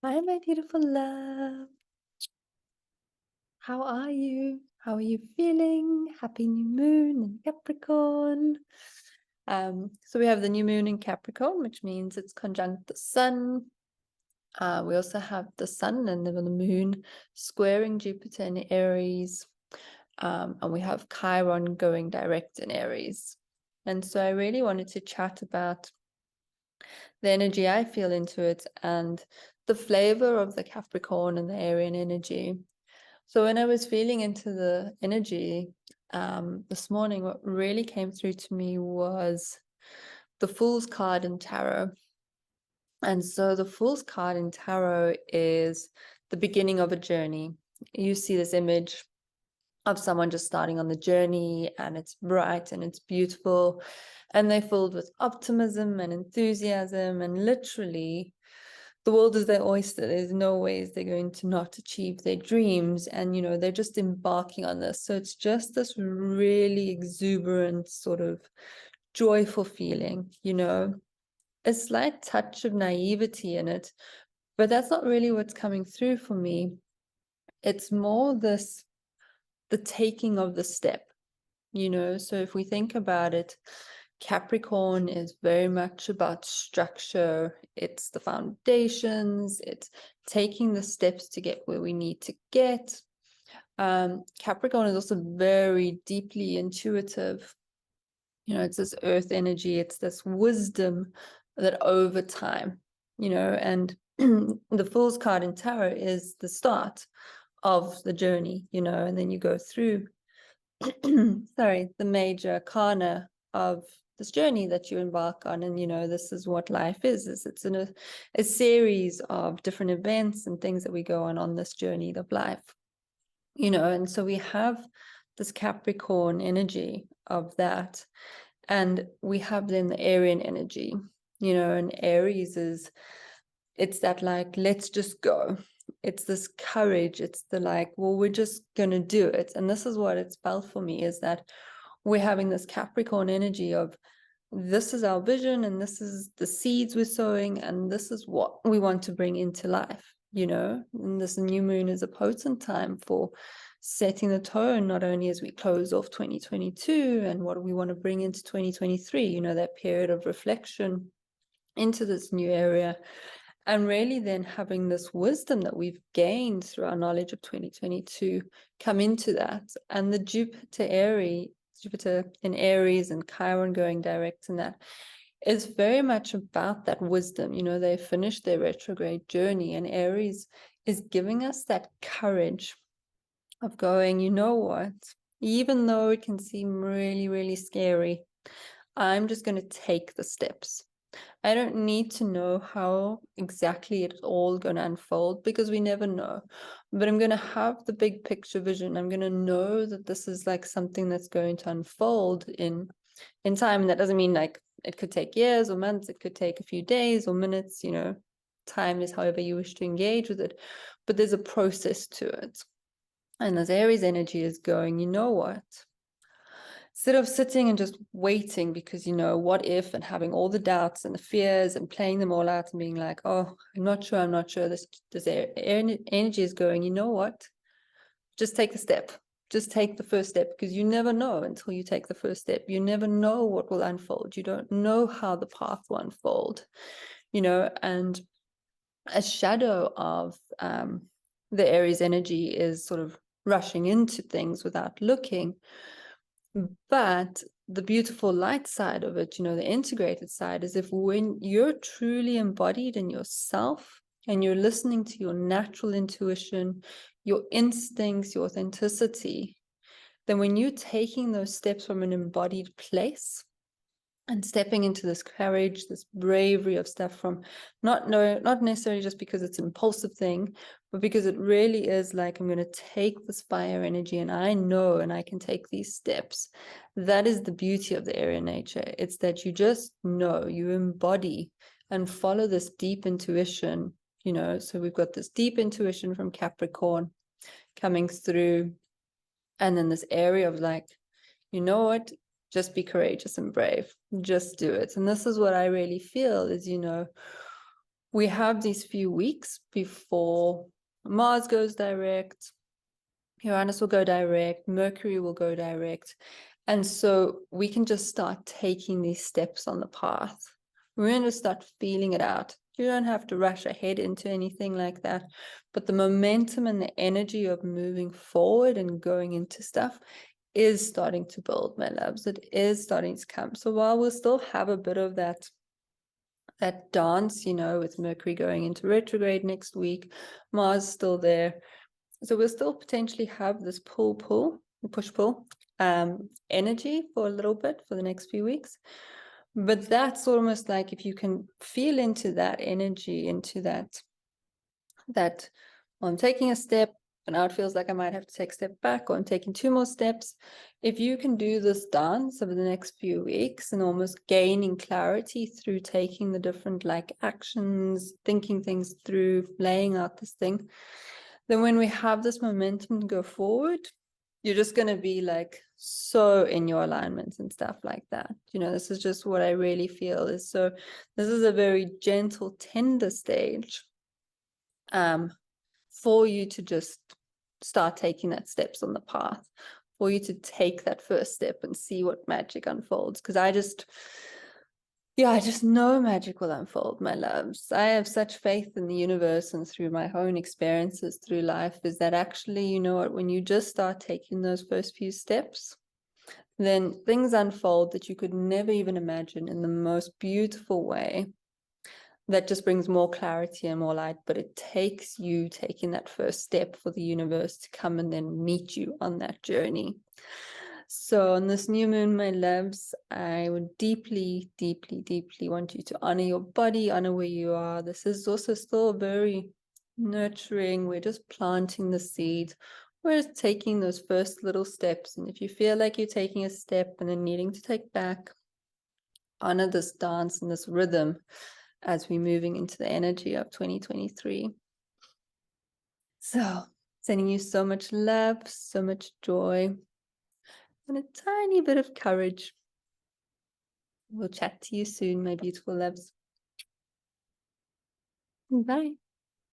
Hi, my beautiful love. How are you? How are you feeling? Happy new moon in Capricorn. So we have the new moon in Capricorn, which means it's conjunct the sun. We also have the sun and then the moon squaring Jupiter in Aries. And we have Chiron going direct in Aries. And so I really wanted to chat about the energy I feel into it and the flavor of the Capricorn and the Arian energy. So when I was feeling into the energy this morning, what really came through to me was the Fool's card in tarot. And so the Fool's card in tarot is the beginning of a journey. You see this image of someone just starting on the journey, and it's bright and it's beautiful, and they're filled with optimism and enthusiasm, and literally the world is their oyster. There's no ways they're going to not achieve their dreams. And, they're just embarking on this. So it's just this really exuberant, sort of joyful feeling, a slight touch of naivety in it. But that's not really what's coming through for me. It's more the taking of the step, So if we think about it, Capricorn is very much about structure. It's the foundations. It's taking the steps to get where we need to get. Capricorn is also very deeply intuitive. It's this earth energy. It's this wisdom that over time, and the Fool's card in tarot is the start of the journey, and then you go through sorry, the major arcana of this journey that you embark on. And, this is what life is it's in a series of different events and things that we go on this journey of life, and so we have this Capricorn energy of that. And we have then the Arian energy, and Aries it's that like, let's just go. It's this courage. It's the like, well, we're just going to do it. And this is what it's felt for me, is that we're having this Capricorn energy of, this is our vision and this is the seeds we're sowing and this is what we want to bring into life, and this new moon is a potent time for setting the tone, not only as we close off 2022 and what we want to bring into 2023, that period of reflection into this new area. And really then having this wisdom that we've gained through our knowledge of 2022 come into that. And the Jupiter in Aries and Chiron going direct in that is very much about that wisdom. They finished their retrograde journey, and Aries is giving us that courage of going, you know what, even though it can seem really, really scary, I'm just going to take the steps. I don't need to know how exactly it's all going to unfold, because we never know. But I'm going to have the big picture vision. I'm going to know that this is like something that's going to unfold in time. And that doesn't mean like it could take years or months. It could take a few days or minutes. Time is however you wish to engage with it. But there's a process to it. And this Aries energy is going, you know what? Instead of sitting and just waiting because, what if, and having all the doubts and the fears and playing them all out and being like, oh, I'm not sure, this energy is going, you know what? Just take the step. Just take the first step, because you never know until you take the first step. You never know what will unfold. You don't know how the path will unfold, and a shadow of the Aries energy is sort of rushing into things without looking. But the beautiful light side of it, the integrated side, is if when you're truly embodied in yourself and you're listening to your natural intuition, your instincts, your authenticity, then when you're taking those steps from an embodied place and stepping into this courage, this bravery of stuff from not necessarily just because it's an impulsive thing, but because it really is like, I'm going to take this fire energy and I know, and I can take these steps. That is the beauty of the Arian nature. It's that you just know, you embody and follow this deep intuition, so we've got this deep intuition from Capricorn coming through. And then this area of like, you know what? Just be courageous and brave. Just do it. And this is what I really feel is, we have these few weeks before Mars goes direct, Uranus will go direct, Mercury will go direct. And so we can just start taking these steps on the path. We're going to start feeling it out. You don't have to rush ahead into anything like that. But the momentum and the energy of moving forward and going into stuff is starting to build, my loves. It is starting to come. So while we'll still have a bit of that dance, you know, with Mercury going into retrograde next week, Mars still there. So we'll still potentially have this push-pull energy for a little bit for the next few weeks. But that's almost like if you can feel into that energy, into that well, I'm taking a step, but now it feels like I might have to take a step back, or I'm taking 2 more steps. If you can do this dance over the next few weeks and almost gaining clarity through taking the different like actions, thinking things through, laying out this thing, then when we have this momentum to go forward, you're just going to be like so in your alignments and stuff like that. You know, this is just what I really feel is. So this is a very gentle, tender stage for you to just start taking that steps on the path, for you to take that first step and see what magic unfolds. Because I just know magic will unfold, my loves. I have such faith in the universe and through my own experiences through life is that actually, you know what, when you just start taking those first few steps, then things unfold that you could never even imagine in the most beautiful way. That just brings more clarity and more light, but it takes you taking that first step for the universe to come and then meet you on that journey. So on this new moon, my loves, I would deeply, deeply, deeply want you to honor your body, honor where you are. This is also still very nurturing. We're just planting the seed. We're just taking those first little steps. And if you feel like you're taking a step and then needing to take back, honor this dance and this rhythm as we're moving into the energy of 2023. So sending you so much love, so much joy, and a tiny bit of courage. We'll chat to you soon, my beautiful loves. Bye.